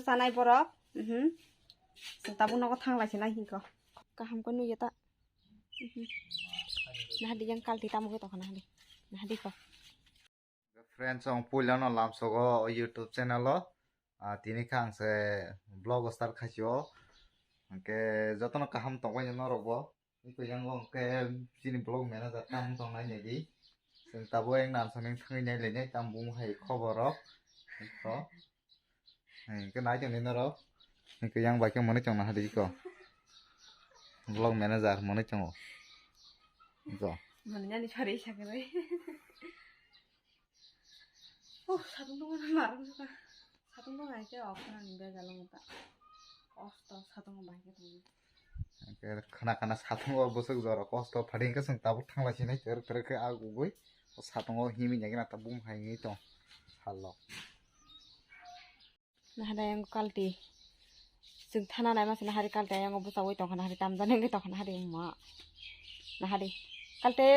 sanai borok tabung noko thang lai sina hiko kaham ko nuya ta nah di yang kalti tamu ko kana hadi nah di ko friends ong puilano lamsogo YouTube channel lo tini khang se blog start khasio ke jotono kaham tongoi no robo iko yang ke sini blog manager tam tongnai nei sing tabo eng nan saning thangai nai le nei tam bung hai khoboro ko ke nai jeng ni ro ke yang ba ke mone chong na hadi ko blog manager mone chong ko mone nyani chari sakare 사동 동안 말은 수가 사동 동안 이제 없으나 인베 잘롱다 어스터 사동은 많이 되네 ke khana khana satungo bosok jora kosto phading ka sung tabu thangla sine ter ter ke agugoi satungo himi nyagina tabum haingi to hallo nah ada yang kalti sung thana nai masina hari kalti yang obusawoi to khana hari tamjane nge to khana hari ma nah hari kalte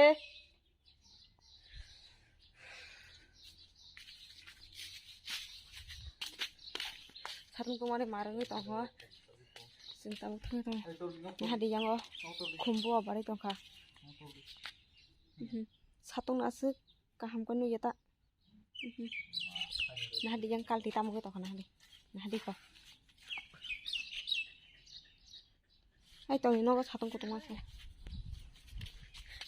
사동 동안에 마르고 있다고 진짜 못하겠다 나한테 양어 공부와 말이 동가 사동 나스 까함고 누야다 나한테 양 깔티 따먹고 또 나한테 거 아이 또 이노가 사동 고동 왔어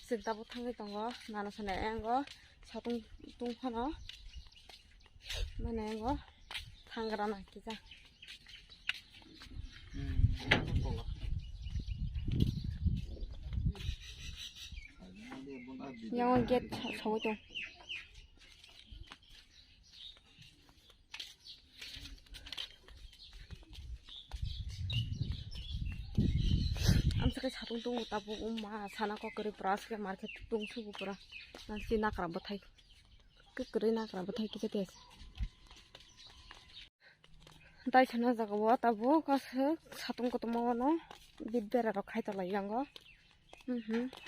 진짜 못하겠던 거 나는 선에 거 사동 동 하나 만에 거 당그라나 기자 영어 get 저거 좀 암스가 자동동 오다 보고 마 사나고 그리 브라스게 마켓 동 수고 브라 난 지나가라 못하이 그 그리 나가라 못하이 기세 됐어 다이 전화 자가 왔다 보 가서 사동 것도 먹어노 밑베라로 가이달라 이런 거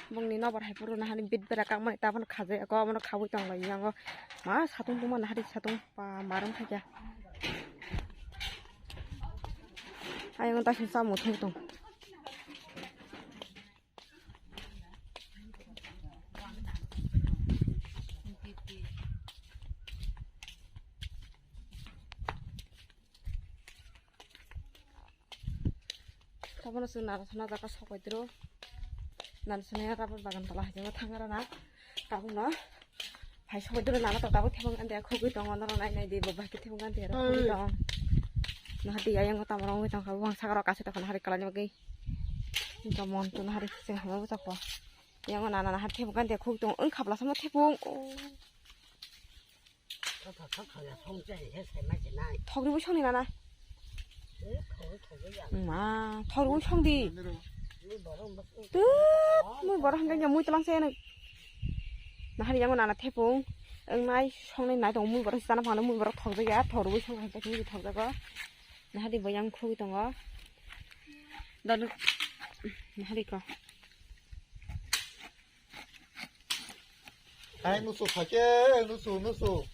먹니 너버 해보로나 하는 밑베라 깡만 따보는 가재 거 아무나 가고 있던 거 이런 거마 사동 동만 하리 사동 빠 마름 하자 아 이건 다시 싸움 못 해도 저번에 쓰는 나라 전화다가 서고 있도록 나는 전에 rab을 바람 달라 하지마 탕하라나 까부나 발 서고 있도록 나가 따고 태봉간데 거기 동안으로 나이 네 뭐밖에 태봉간데 거기 동 나한테 야영 거 따먹는 거 당 가고 사가러 가서 딱 하리 깔아니 먹기 진짜 뭔또 하리 생각 한번 보자 봐 영어 나나 한 태봉간데 거기 동 응갑라 삼아 태봉 턱이 형이 나나 mà thôi uống xong đi mới bỏ ra hàng cái mũi tlang xe này là hai đứa nào thép không ông này xong này nãy tổng mũi bỏ ra sana phẳng nó mũi bỏ ra thòng cái giá thòng rồi xong hay cái gì thòng ra có là hai đứa vừa nhang khui tông đó đó là hai đứa co ai nó sụp phải chứ nó sụp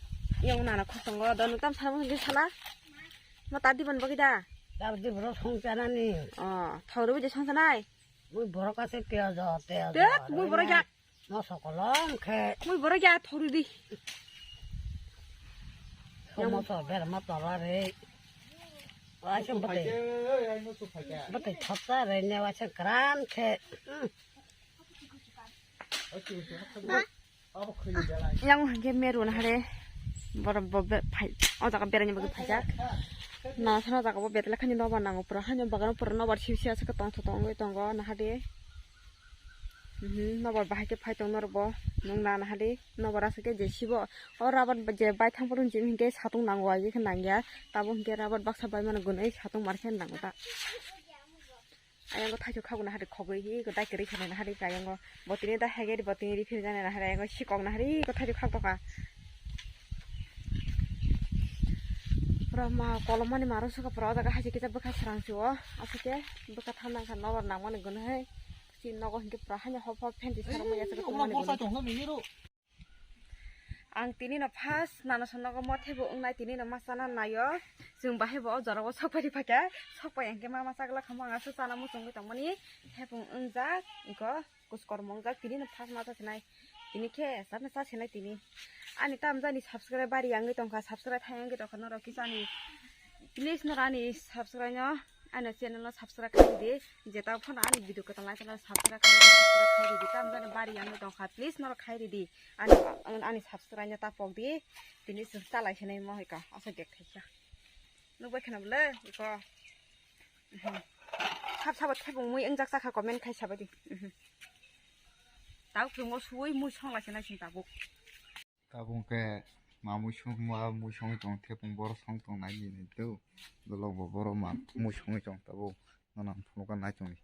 ông nào khui tông đó đó nó tam sao cái sana mà ta đi bên bao kia 나부터 보러 송자나니. 더러워 이제 청산아이. 물 보러 가서 떼어줘. 물 보러 가. 너 소kolong ke. 물 보러 가 더러디. 소모서 베라 맞더라래. 와서 버테 쳤다래 내 와서 그란 ke. yang cái mẹ ruột này bờ bờ phải 잠깐 베라니 먹을 파자 나 살아다가 뭐 베들라 칸이 넣어 나고 프로 한년 바가는 프로 넣어 시시야 서 똥 거 있던 거 나하디 넣어 바이게 파이똥 넣어 봐 농나 나하디 넣어 봐서 게 제시버 라번 제 바이 탕부른 짐 hin게 사동 나고 아기 그 난게 따보 hin게 라번 박사 바이면 그네 사동 마르현 나고다 아양 거 타족하고 나하디 거기 그 다이그리 켜내 나하디 아양 거 뭐티니다 해게리 버티니 필잖아 나하디 아양 거 시곡 나하디 그 타족하고 가 Rama kalau mana marah suka perahu tak haji kita bekas serang siwa, asal bekas tanang kan nawar nama nih guna he, si nago hingga perahannya hop hop pendi serang maya suka mana guna. ang tini na first nana sonago mo thebo ungnai tini na masana nayo जों बाहेबो जराव सकपारि फाके सकपाय एंके मा मासागला खामांगा सुसाना मुसंगै तंमनि हेबुं उंजा इको कुस्कर मंगा तिनि न फास माथा सनाय तिनि के साबना सा सनाय तिनि आनि तामजानि सब्सक्राइब बारि आंगै तंका सब्सक्राइब थायंगै तंका न रखि जानि प्लीज न रानि सब्सक्राइब न आना चैनल न सब्सक्राइब खाइदि जेता फन आनि भिडियो को तंला चैनल सब्सक्राइब खाइदि तामजानि बारि आंगै तंका प्लीज न खाइदि आनि सब्सक्राइब न तापक दि तिनि चालाय सनाय महैका आसा देखायसा नुबाय खोनाबले इको साब साब थेबुं मुइ अंजाक जाखा कमेन्ट खाय साबादि दाउ फुङो सुइ मुइ संलासि नायसिन ताबुं के मा मुइ सं दं थेबुं बर सं दं नायनि दौ दलग बर मा मुइ सं दं ताबु नना फुलगा नाय दं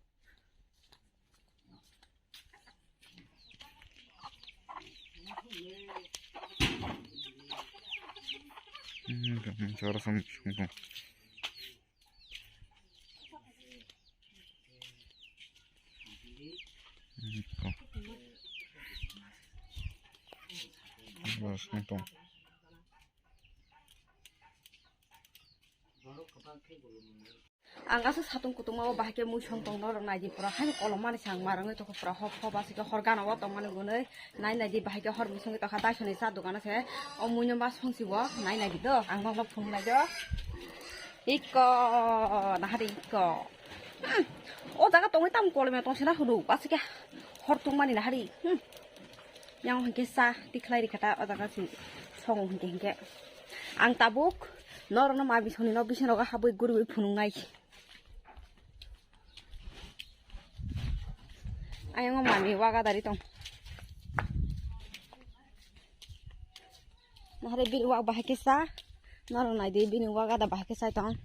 저러 성 성 성동 anggaso satung kutung mau bahake mu song tong no rong naji pura han kolomani sang marangai to pura hop hop asike horgana wa tong mane gunai nai naji bahake hor mu songi to khata soni sa dogana se o munyo ba song sibo nai naji do ang no phung na jo iko na hari iko o jaga tong tam kolme tong sina hudu asike hor tung mani na hari yang hengke sa tiklai ri kata o jaga si song hengke ang tabuk nor no ma bisoni no bisino ga habui guru phunungai ayang mami waga dari tong nahare bin wag bahake sa nor nai de bin waga da bahake sa tong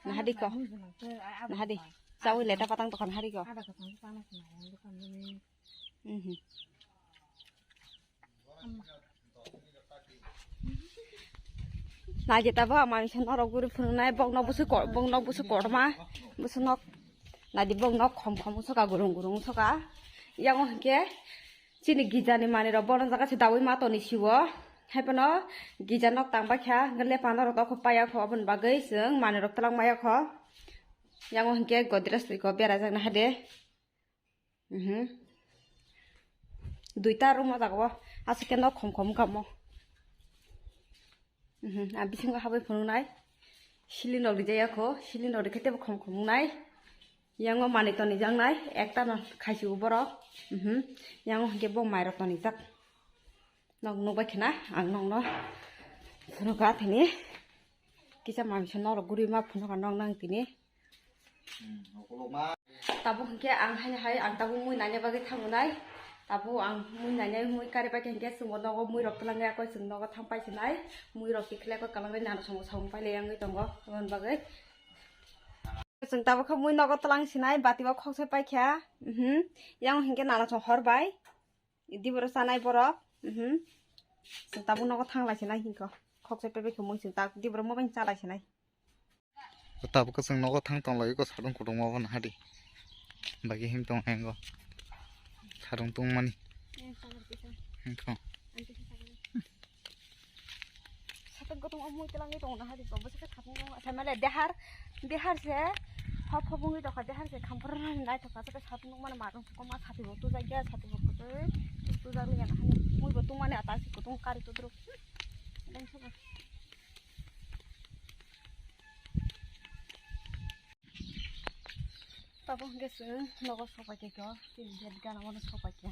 nahadi ko nahadi sawi leta patang tokon hari ko naje tabo mami sonor guru phununai bongno busu korma busu nok nadi bongno khom khom soka gurung soka yang hengke chini gijani mani ro boron jaga se dawi ma to ni siwo haipano gijanok tangba kha ngale panor to khopaya kho abon bagai seng mani ro tlang maya kho yang hengke godres ko bera jang na hade duita room jago asike nok khom khom kamo bisinga habai phununai silinok rijaya kho silinok rikete khom khom nai yang mani to ni jang nai ekta na khaisi uborok yang hengke bo mairo to ni jak nok nokbai khena ang nong no phunuka thini kisa mami sonor guri ma phunuka nong nang tini tabu hengke ang hai ang tabu mui nanya bagai thangunai tabu ang mui nanya mui kari pai hengke sumo nogo mui rok tlangai ko sung nogo thangpai sinai mui rok tikhle ko kalangai nana song pai le yang tongo mon bagai जों दाबो खौ मुइ नगद तलां सिनाय बातिबा खौसे पाइख्या yang hingke nana song horbai idi boro sanai borok जों दाबो नगद थांलाय सिनाय हिंको खौसे पेबे खौ मुइ जों दा idi boro मोबाइन चालाय सिनाय ताबो को जों नगद थां तंलाय को सादुं कुदुं माबन हादि बागि हिम तंग हेंगो सादुं tung mani हिंको gotong amoy telang itu na hari bos ke thapung sama le dehar se hop hopung itu ka dehar se khampar nai to ka se thapung mana marung ko ma thati botu jagya thati botu tu jagli na hani mui botu mane atasi kutung kari to dro dan soba tabung gesu logo sopa ke ko tin dia gana mana sopa ke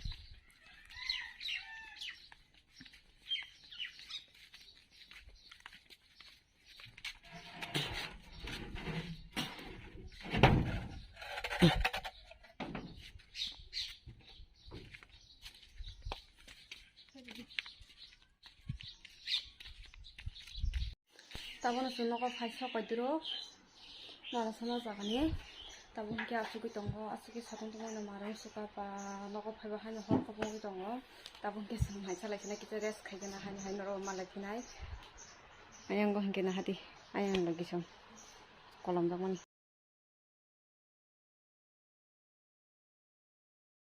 tabon suno ko phaisa kodro nara sana jagani tabon ke asuki tongo asuki sakon tongo na marang suka pa nogo phaiba hani hor ko bongi tongo tabon ke samai chalai sina kite res khaigena hani hani noro malaki nai ayang go hingena hati ayang logi song kolom jamani